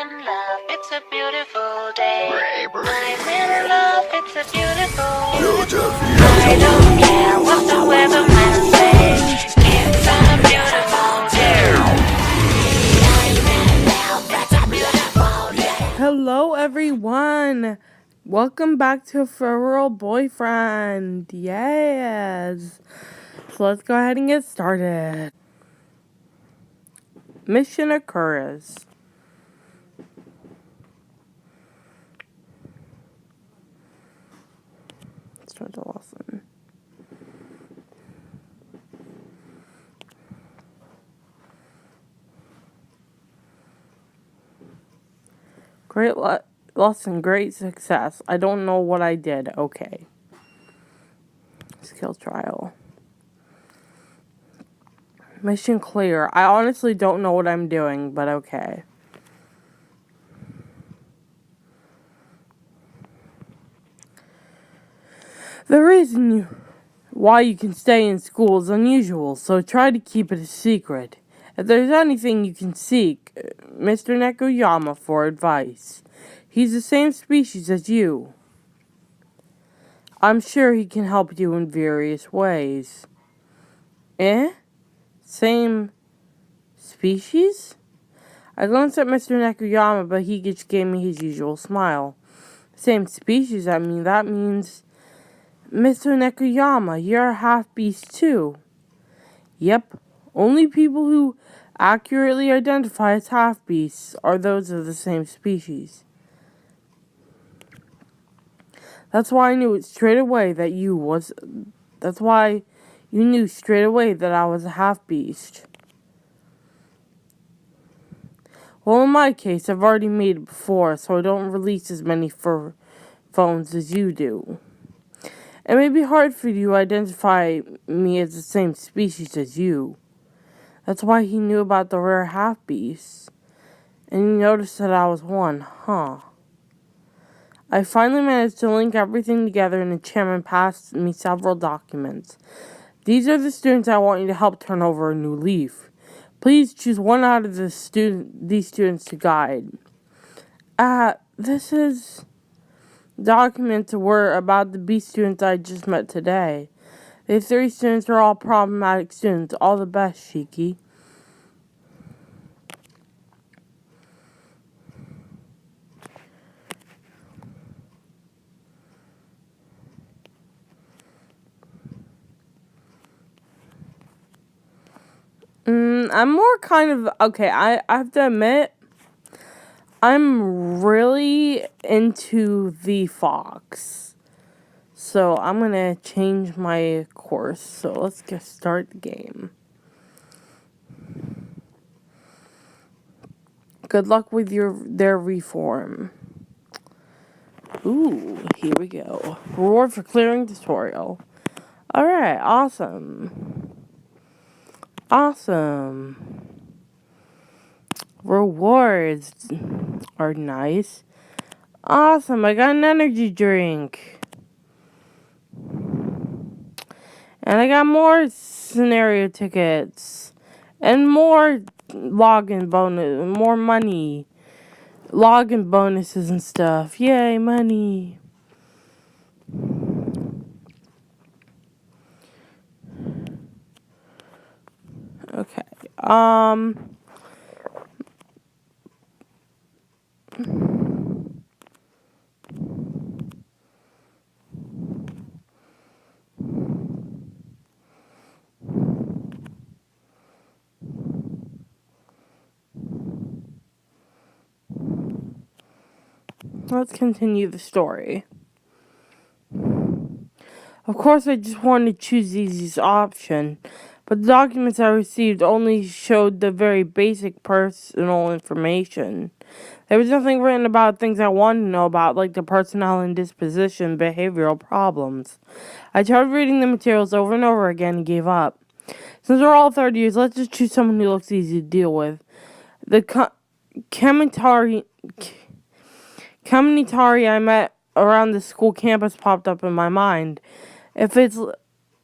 in love, it's a beautiful day. I'm in love, it's a beautiful day. I don't care what the weatherman says. It's a beautiful day. Hello, everyone. Welcome back to Feral Boyfriend. Yes. So let's go ahead and get started. Mission occurs. Start the lesson. Great lesson, great success. I don't know what I did. Okay. Skill trial. Mission clear. I honestly don't know what I'm doing, but okay. The reason why you can stay in school is unusual, so try to keep it a secret. If there's anything you can seek Mr. Nekuyama for advice. He's the same species as you. I'm sure he can help you in various ways. Eh? Same species? I glanced at Mr. Nekuyama, but he just gave me his usual smile. Same species, that means... Mr. Nekuyama, you're a half-beast too. Yep. Only people who accurately identify as half-beasts are those of the same species. That's why I knew straight away that I was a half-beast. Well, in my case, I've already made it before, so I don't release as many fur phones as you do. It may be hard for you to identify me as the same species as you. That's why he knew about the rare half-beasts. And he noticed that I was one, huh? I finally managed to link everything together, and the chairman passed me several documents. These are the students I want you to help turn over a new leaf. Please choose one out of these students to guide. This is... Documents were about the B students I just met today. The 3 students are all problematic students. All the best, Shiki. I'm more kind of... Okay, I have to admit, I'm really into the fox. So I'm going to change my course. So let's start the game. Good luck with their reform. Ooh, here we go. Reward for clearing tutorial. Alright, awesome. Awesome. Rewards are nice. Awesome, I got an energy drink. And I got more scenario tickets. And more login bonus, more money. Login bonuses and stuff. Yay, money. Okay. Let's continue the story. Of course, I just wanted to choose the easiest option, but the documents I received only showed the very basic personal information. There was nothing written about things I wanted to know about, like the personnel and disposition, behavioral problems. I tried reading the materials over and over again and gave up. Since we're all third years, let's just choose someone who looks easy to deal with. The Kamitari I met around the school campus popped up in my mind. If it's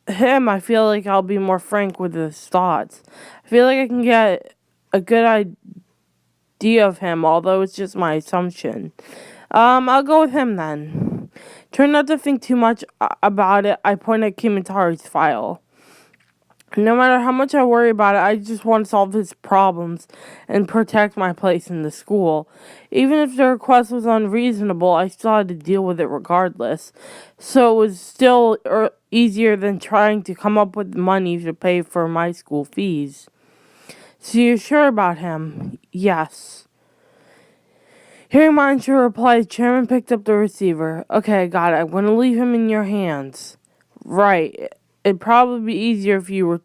him, I feel like I'll be more frank with his thoughts. I feel like I can get a good idea of him, although it's just my assumption. I'll go with him then. Try not to think too much about it. I point at Kimitari's file. No matter how much I worry about it, I just want to solve his problems and protect my place in the school. Even if the request was unreasonable, I still had to deal with it regardless. So it was still easier than trying to come up with money to pay for my school fees. So you're sure about him? Yes. Hearing my unsure reply, the chairman picked up the receiver. Okay, got it. I'm going to leave him in your hands. Right. It'd probably be easier if you were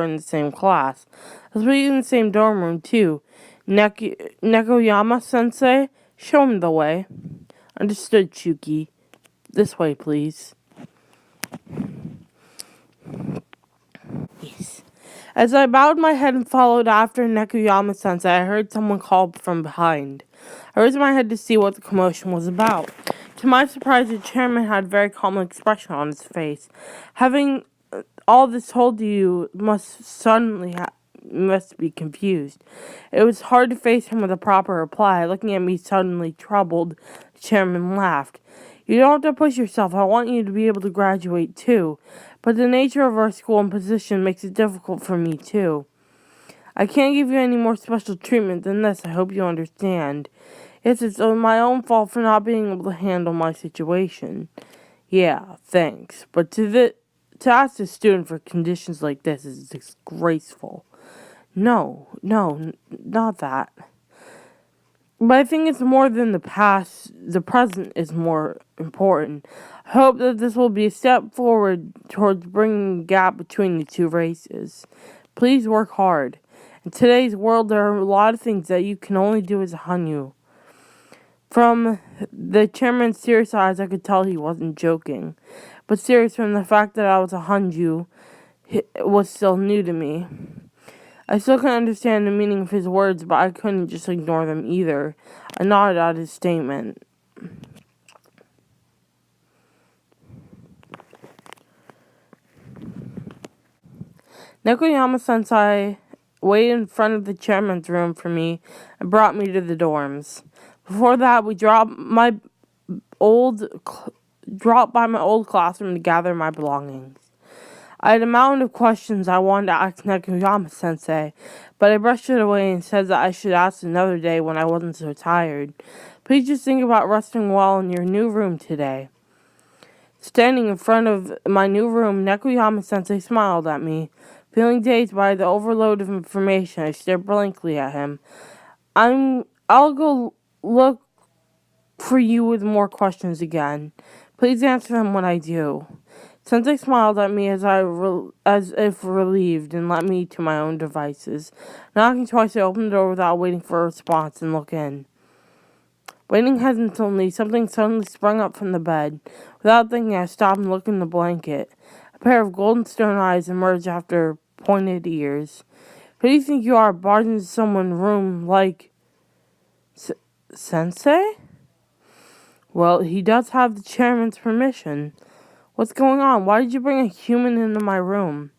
in the same class. Let's be in the same dorm room, too. Nekoyama-sensei, show him the way. Understood, Chuki. This way, please. Yes. As I bowed my head and followed after Nekoyama-sensei, I heard someone call from behind. I raised my head to see what the commotion was about. To my surprise, the chairman had a very calm expression on his face. Having all this told you must be confused. It was hard to face him with a proper reply. Looking at me suddenly troubled, the chairman laughed. You don't have to push yourself. I want you to be able to graduate too. But the nature of our school and position makes it difficult for me too. I can't give you any more special treatment than this. I hope you understand. Yes, it's my own fault for not being able to handle my situation. Yeah, thanks. But to ask a student for conditions like this is disgraceful. No, not that. But I think it's more than the past. The present is more important. I hope that this will be a step forward towards bringing a gap between the two races. Please work hard. In today's world, there are a lot of things that you can only do as a Hanyu. From the chairman's serious eyes, I could tell he wasn't joking. But serious from the fact that I was a Hanju was still new to me. I still couldn't understand the meaning of his words, but I couldn't just ignore them either. I nodded at his statement. Nekoyama-sensei waited in front of the chairman's room for me and brought me to the dorms. Before that, we dropped by my old classroom to gather my belongings. I had a mountain of questions I wanted to ask Nekoyama-sensei, but I brushed it away and said that I should ask another day when I wasn't so tired. Please just think about resting well in your new room today. Standing in front of my new room, Nekoyama-sensei smiled at me. Feeling dazed by the overload of information, I stared blankly at him. I'll go look for you with more questions again. Please answer them when I do. Sensei smiled at me as if relieved and led me to my own devices. Knocking twice, I opened the door without waiting for a response and looked in. Waiting hesitantly, something suddenly sprung up from the bed. Without thinking, I stopped and looked in the blanket. A pair of golden stone eyes emerged after pointed ears. Who do you think you are, barging into someone's room like... Sensei? Well, he does have the chairman's permission. What's going on? Why did you bring a human into my room?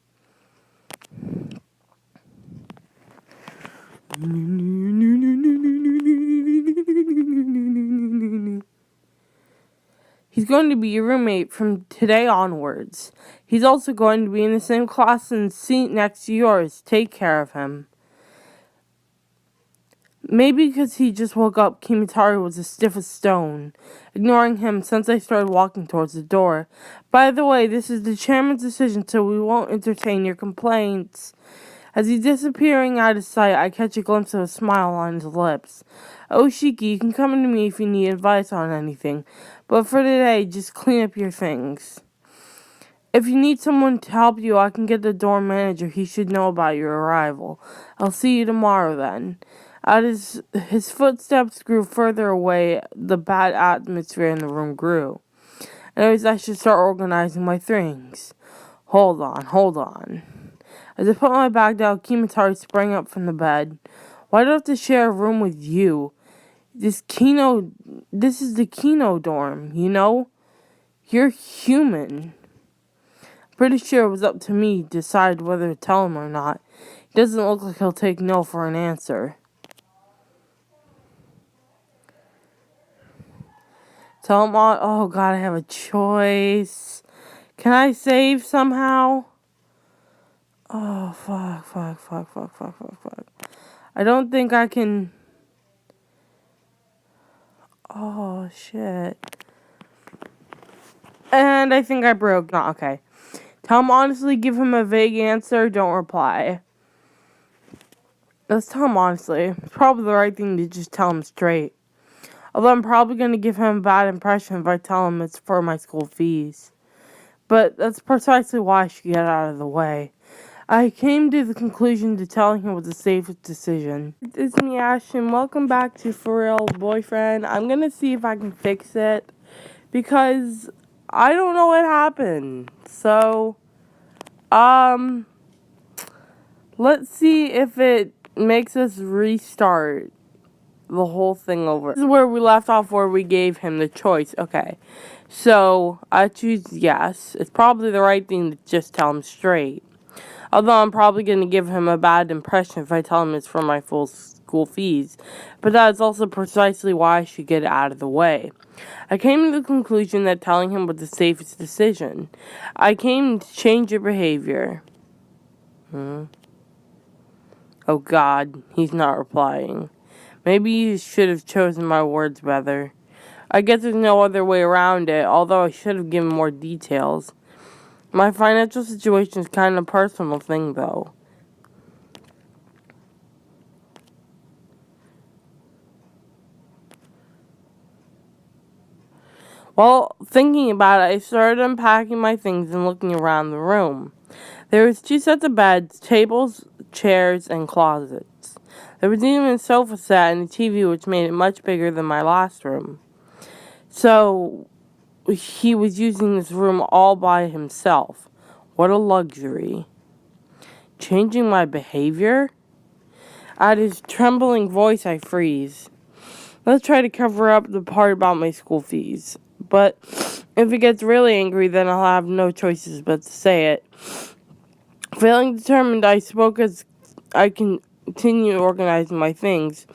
He's going to be your roommate from today onwards. He's also going to be in the same class and seat next to yours. Take care of him. Maybe because he just woke up, Kimitari was as stiff as stone. Ignoring him, Sensei started walking towards the door. By the way, this is the chairman's decision, so we won't entertain your complaints. As he's disappearing out of sight, I catch a glimpse of a smile on his lips. Oh, Shiki, you can come to me if you need advice on anything. But for today, just clean up your things. If you need someone to help you, I can get the dorm manager. He should know about your arrival. I'll see you tomorrow then. As his footsteps grew further away, the bad atmosphere in the room grew. Anyways, I should start organizing my things. Hold on. As I put my bag down, Kimitari sprang up from the bed. Why do I have to share a room with you? This is the Kino dorm, you know? You're human. Pretty sure it was up to me to decide whether to tell him or not. He doesn't look like he'll take no for an answer. Tell him all. Oh God, I have a choice. Can I save somehow? Oh fuck. I don't think I can. Oh shit. And I think I broke. No, okay. Tell him honestly, give him a vague answer, don't reply. Let's tell him honestly. It's probably the right thing to just tell him straight. Although I'm probably going to give him a bad impression if I tell him it's for my school fees. But that's precisely why I should get out of the way. I came to the conclusion that telling him was the safest decision. It's me, Ashton. Welcome back to For Real Boyfriend. I'm going to see if I can fix it. Because I don't know what happened. So, let's see if it makes us restart the whole thing over. This is where we left off, where we gave him the choice. Okay, so I choose yes. It's probably the right thing to just tell him straight. Although I'm probably going to give him a bad impression if I tell him it's for my full school fees. But that is also precisely why I should get it out of the way. I came to the conclusion that telling him was the safest decision. I came to change your behavior. Oh God, he's not replying. Maybe you should have chosen my words better. I guess there's no other way around it, although I should have given more details. My financial situation is kind of a personal thing, though. While thinking about it, I started unpacking my things and looking around the room. There was 2 sets of beds, tables, chairs, and closets. There was even a sofa set and a TV, which made it much bigger than my last room. So, he was using this room all by himself. What a luxury. Changing my behavior? At his trembling voice, I freeze. Let's try to cover up the part about my school fees. But if he gets really angry, then I'll have no choices but to say it. Feeling determined, I spoke as I continue organizing my things.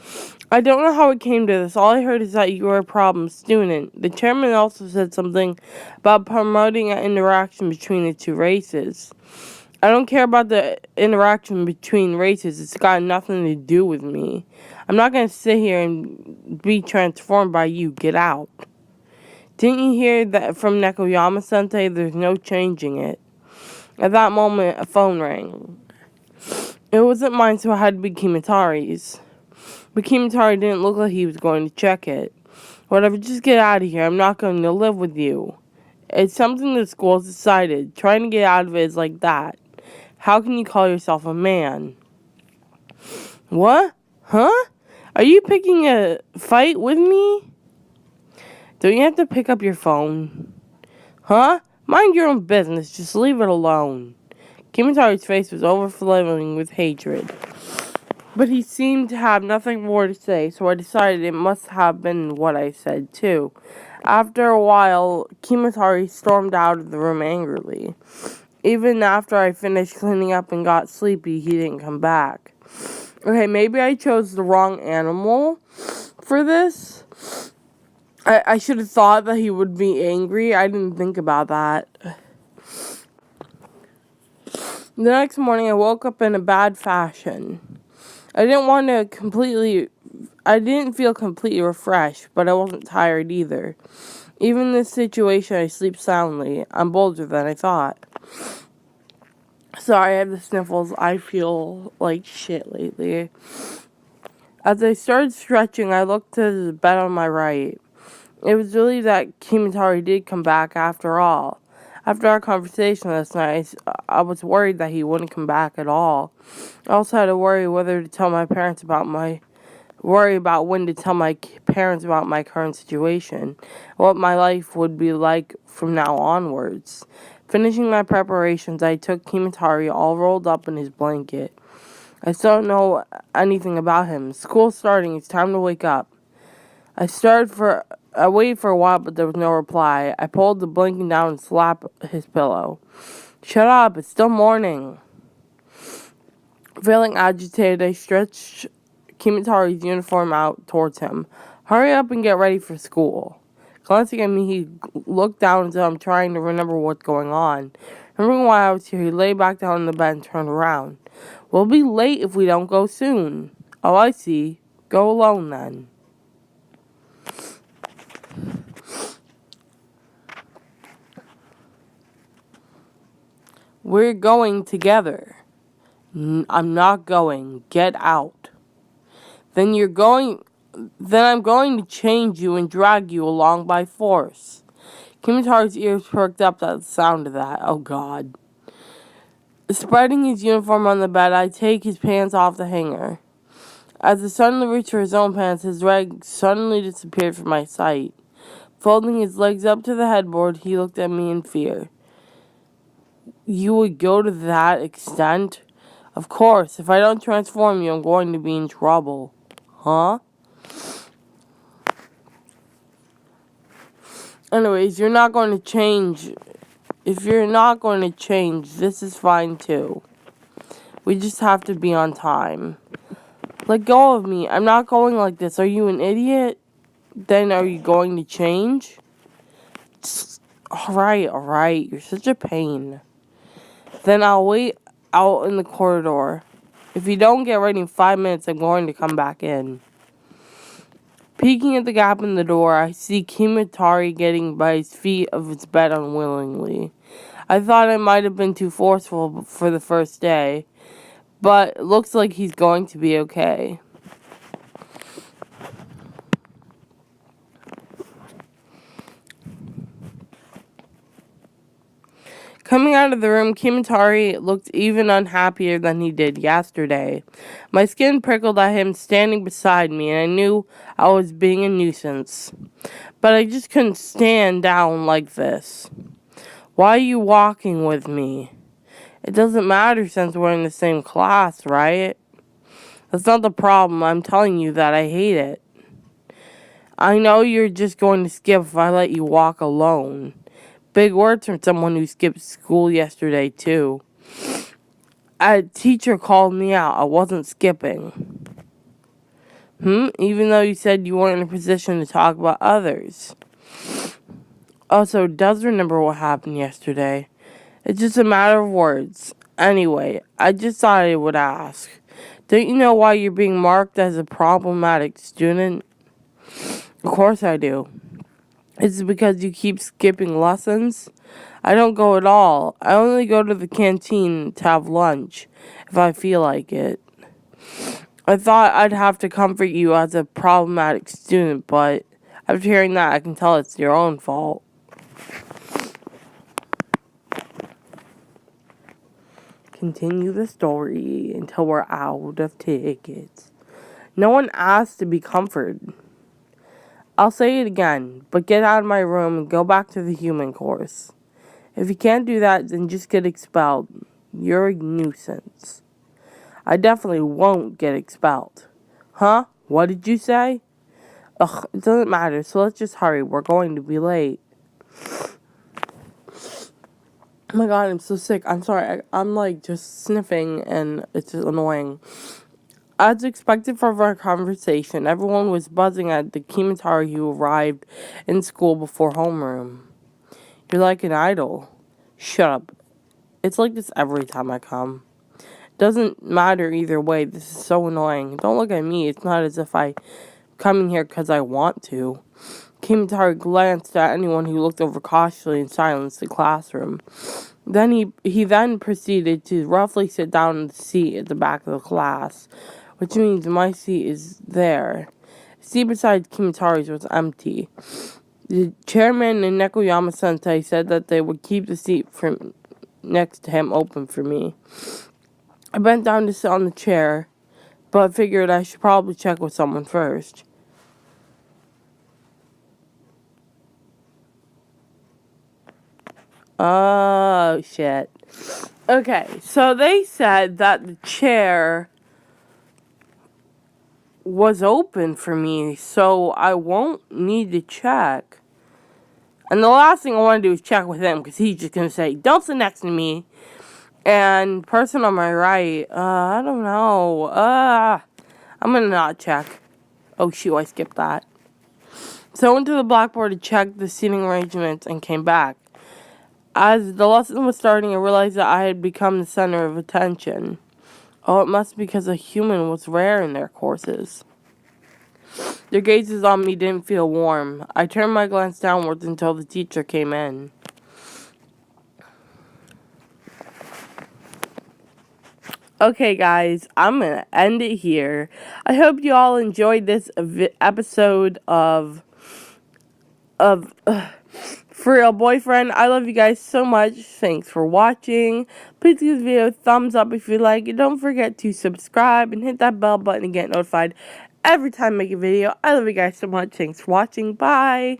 I don't know how it came to this. All I heard is that you were a problem student. The chairman also said something about promoting an interaction between the 2 races. I don't care about the interaction between races. It's got nothing to do with me. I'm not going to sit here and be transformed by you. Get out. Didn't you hear that from Nekoyama-sensei? There's no changing it. At that moment, a phone rang. It wasn't mine, so it had to be Kimitari's. But Kimitari didn't look like he was going to check it. Whatever, just get out of here. I'm not going to live with you. It's something the school's decided. Trying to get out of it is like that. How can you call yourself a man? What? Huh? Are you picking a fight with me? Don't you have to pick up your phone? Huh? Mind your own business. Just leave it alone. Kimitari's face was overflowing with hatred. But he seemed to have nothing more to say, so I decided it must have been what I said, too. After a while, Kimitari stormed out of the room angrily. Even after I finished cleaning up and got sleepy, he didn't come back. Okay, maybe I chose the wrong animal for this. I should have thought that he would be angry. I didn't think about that. The next morning, I woke up in a bad fashion. I didn't feel completely refreshed, but I wasn't tired either. Even in this situation, I sleep soundly. I'm bolder than I thought. Sorry, I have the sniffles. I feel like shit lately. As I started stretching, I looked to the bed on my right. It was relieved that Kimitari did come back after all. After our conversation last night, I was worried that he wouldn't come back at all. I also had to worry when to tell my parents about my current situation, what my life would be like from now onwards. Finishing my preparations, I took Kimitari all rolled up in his blanket. I still don't know anything about him. School's starting. It's time to wake up. I waited for a while, but there was no reply. I pulled the blanket down and slapped his pillow. Shut up, it's still morning. Feeling agitated, I stretched Kimitari's uniform out towards him. Hurry up and get ready for school. Glancing at me, he looked down as though I'm trying to remember what's going on. Remembering why I was here, he lay back down in the bed and turned around. We'll be late if we don't go soon. Oh, I see. Go alone then. We're going together. I'm not going. Get out. Then I'm going to change you and drag you along by force. Kimitari's ears perked up at the sound of that. Oh, God. Spreading his uniform on the bed, I take his pants off the hanger. As he suddenly reached for his own pants, his rag suddenly disappeared from my sight. Folding his legs up to the headboard, he looked at me in fear. You would go to that extent? Of course, if I don't transform you, I'm going to be in trouble. Huh? Anyways, you're not going to change. If you're not going to change, this is fine too. We just have to be on time. Let go of me. I'm not going like this. Are you an idiot? Then are you going to change? Alright. You're such a pain. Then I'll wait out in the corridor. If you don't get ready in 5 minutes, I'm going to come back in. Peeking at the gap in the door, I see Kimitari getting by his feet of his bed unwillingly. I thought I might have been too forceful for the first day, but it looks like he's going to be okay. Coming out of the room, Kimitari looked even unhappier than he did yesterday. My skin prickled at him standing beside me, and I knew I was being a nuisance. But I just couldn't stand down like this. Why are you walking with me? It doesn't matter since we're in the same class, right? That's not the problem. I'm telling you that I hate it. I know you're just going to skip if I let you walk alone. Big words from someone who skipped school yesterday, too. A teacher called me out. I wasn't skipping. Even though you said you weren't in a position to talk about others. Also, does remember what happened yesterday. It's just a matter of words. Anyway, I just thought I would ask. Don't you know why you're being marked as a problematic student? Of course I do. Is it because you keep skipping lessons? I don't go at all. I only go to the canteen to have lunch, if I feel like it. I thought I'd have to comfort you as a problematic student, but after hearing that, I can tell it's your own fault. Continue the story until we're out of tickets. No one asked to be comforted. I'll say it again, but get out of my room and go back to the human course. If you can't do that, then just get expelled. You're a nuisance. I definitely won't get expelled. Huh? What did you say? Ugh, it doesn't matter, so let's just hurry. We're going to be late. Oh my god, I'm so sick. I'm sorry. I'm like just sniffing and it's just annoying. As expected from our conversation, everyone was buzzing at the Kimitari who arrived in school before homeroom. You're like an idol. Shut up. It's like this every time I come. Doesn't matter either way. This is so annoying. Don't look at me. It's not as if I'm coming here because I want to. Kimitari glanced at anyone who looked over cautiously and silenced the classroom. Then he then proceeded to roughly sit down in the seat at the back of the class, which means my seat is there. The seat beside Kimitari's was empty. The chairman and Nekoyama-sensei said that they would keep the seat from next to him open for me. I bent down to sit on the chair, but figured I should probably check with someone first. Oh, shit. Okay, so they said that the chair was open for me, so I won't need to check. And the last thing I want to do is check with him, because he's just going to say, don't sit next to me. And person on my right, I don't know. I'm going to not check. Oh, shoot, I skipped that. So I went to the blackboard to check the seating arrangements and came back. As the lesson was starting, I realized that I had become the center of attention. Oh, it must be because a human was rare in their courses. Their gazes on me didn't feel warm. I turned my glance downwards until the teacher came in. Okay, guys, I'm going to end it here. I hope you all enjoyed this episode of For Real Boyfriend. I love you guys so much. Thanks for watching. Please give the video a thumbs up if you like it. Don't forget to subscribe and hit that bell button to get notified every time I make a video. I love you guys so much. Thanks for watching. Bye.